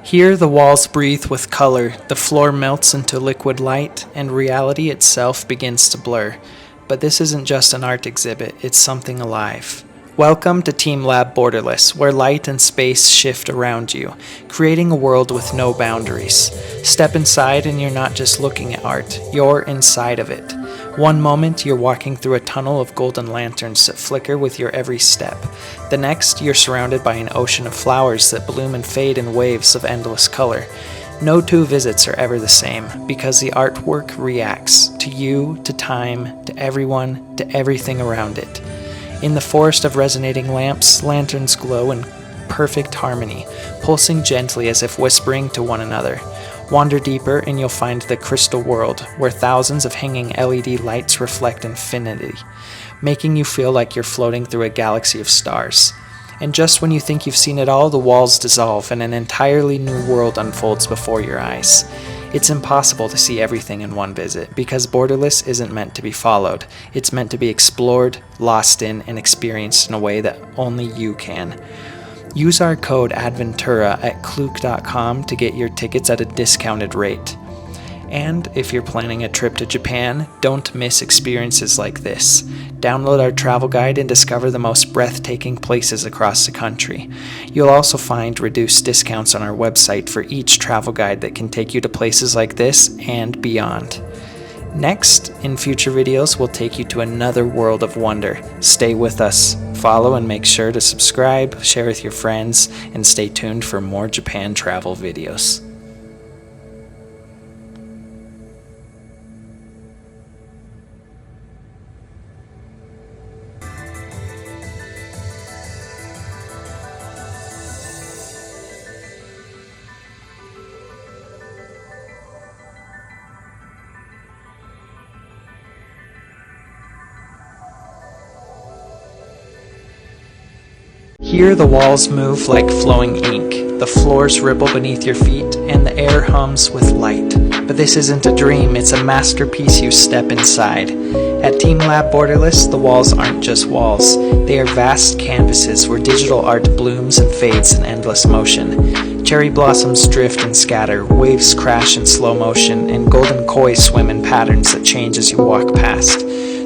Here the walls breathe with color, the floor melts into liquid light, and reality itself begins to blur. But this isn't just an art exhibit, it's something alive. Welcome to TeamLab Borderless, where light and space shift around you, creating a world with no boundaries. Step inside and you're not just looking at art, you're inside of it. One moment, you're walking through a tunnel of golden lanterns that flicker with your every step. The next, you're surrounded by an ocean of flowers that bloom and fade in waves of endless color. No two visits are ever the same, because the artwork reacts to you, to time, to everyone, to everything around it. In the forest of resonating lamps, lanterns glow in perfect harmony, pulsing gently as if whispering to one another. Wander deeper and you'll find the crystal world, where thousands of hanging LED lights reflect infinity, making you feel like you're floating through a galaxy of stars. And just when you think you've seen it all, the walls dissolve and an entirely new world unfolds before your eyes. It's impossible to see everything in one visit, because Borderless isn't meant to be followed. It's meant to be explored, lost in, and experienced in a way that only you can. Use our code ADVENTURA at Klook.com to get your tickets at a discounted rate. And if you're planning a trip to Japan, don't miss experiences like this. Download our travel guide and discover the most breathtaking places across the country. You'll also find reduced discounts on our website for each travel guide that can take you to places like this and beyond. Next, in future videos, we'll take you to another world of wonder. Stay with us, follow and make sure to subscribe, share with your friends, and stay tuned for more Japan travel videos. Here the walls move like flowing ink, the floors ripple beneath your feet, and the air hums with light. But this isn't a dream, it's a masterpiece you step inside. At TeamLab Borderless, the walls aren't just walls. They are vast canvases where digital art blooms and fades in endless motion. Cherry blossoms drift and scatter, waves crash in slow motion, and golden koi swim in patterns that change as you walk past.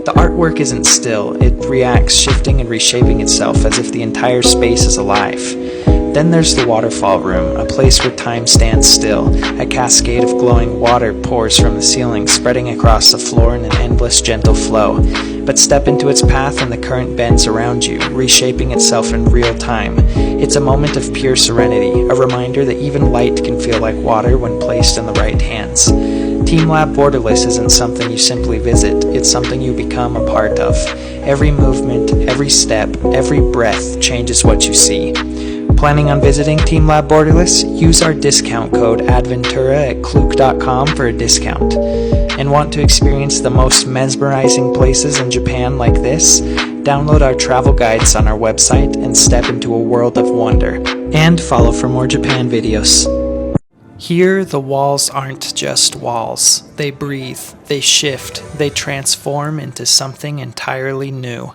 The artwork isn't still, it reacts, shifting and reshaping itself as if the entire space is alive. Then there's the waterfall room, a place where time stands still. A cascade of glowing water pours from the ceiling, spreading across the floor in an endless, gentle flow. But step into its path and the current bends around you, reshaping itself in real time. It's a moment of pure serenity, a reminder that even light can feel like water when placed in the right hands. TeamLab Borderless isn't something you simply visit, it's something you become a part of. Every movement, every step, every breath changes what you see. Planning on visiting TeamLab Borderless? Use our discount code ADVENTURA at Klook.com for a discount. And want to experience the most mesmerizing places in Japan like this? Download our travel guides on our website and step into a world of wonder. And follow for more Japan videos. Here, the walls aren't just walls. They breathe, they shift, they transform into something entirely new.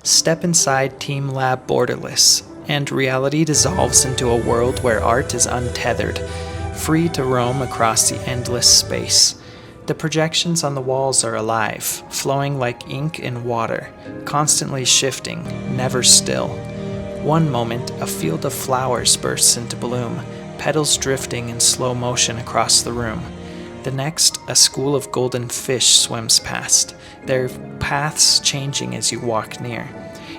Step inside TeamLab Borderless, and reality dissolves into a world where art is untethered, free to roam across the endless space. The projections on the walls are alive, flowing like ink in water, constantly shifting, never still. One moment, a field of flowers bursts into bloom, petals drifting in slow motion across the room. The next, a school of golden fish swims past, their paths changing as you walk near.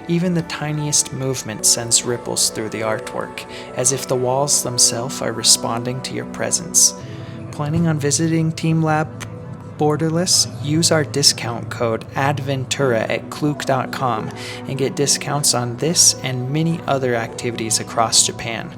Even the tiniest movement sends ripples through the artwork, as if the walls themselves are responding to your presence. Planning on visiting TeamLab Borderless? Use our discount code ADVENTURA at Klook.com and get discounts on this and many other activities across Japan.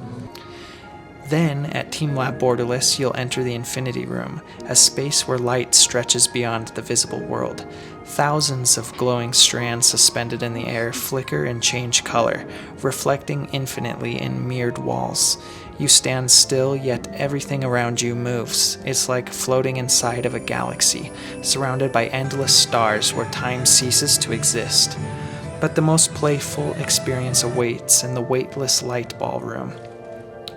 Then, at TeamLab Borderless, you'll enter the Infinity Room, a space where light stretches beyond the visible world. Thousands of glowing strands suspended in the air flicker and change color, reflecting infinitely in mirrored walls. You stand still, yet everything around you moves. It's like floating inside of a galaxy, surrounded by endless stars where time ceases to exist. But the most playful experience awaits in the weightless light ballroom.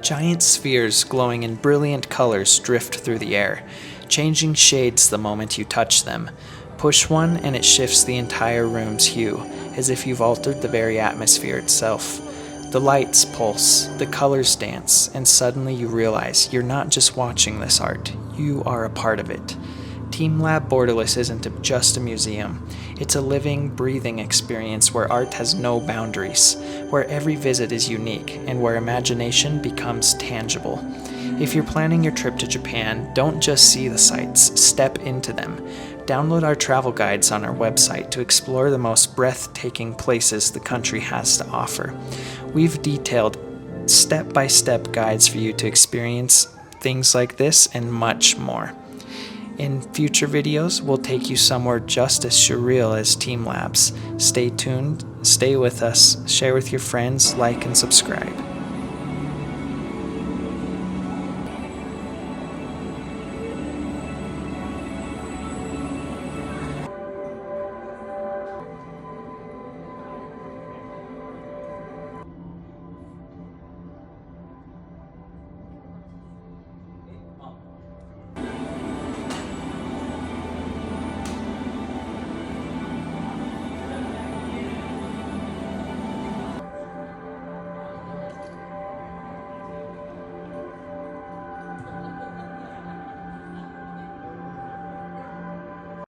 Giant spheres glowing in brilliant colors drift through the air, changing shades the moment you touch them. Push one and it shifts the entire room's hue, as if you've altered the very atmosphere itself. The lights pulse, the colors dance, and suddenly you realize you're not just watching this art, you are a part of it. TeamLab Borderless isn't just a museum. It's a living, breathing experience where art has no boundaries, where every visit is unique, and where imagination becomes tangible. If you're planning your trip to Japan, don't just see the sights, step into them. Download our travel guides on our website to explore the most breathtaking places the country has to offer. We've detailed step-by-step guides for you to experience things like this and much more. In future videos, we'll take you somewhere just as surreal as TeamLab's. Stay tuned, stay with us, share with your friends, like and subscribe.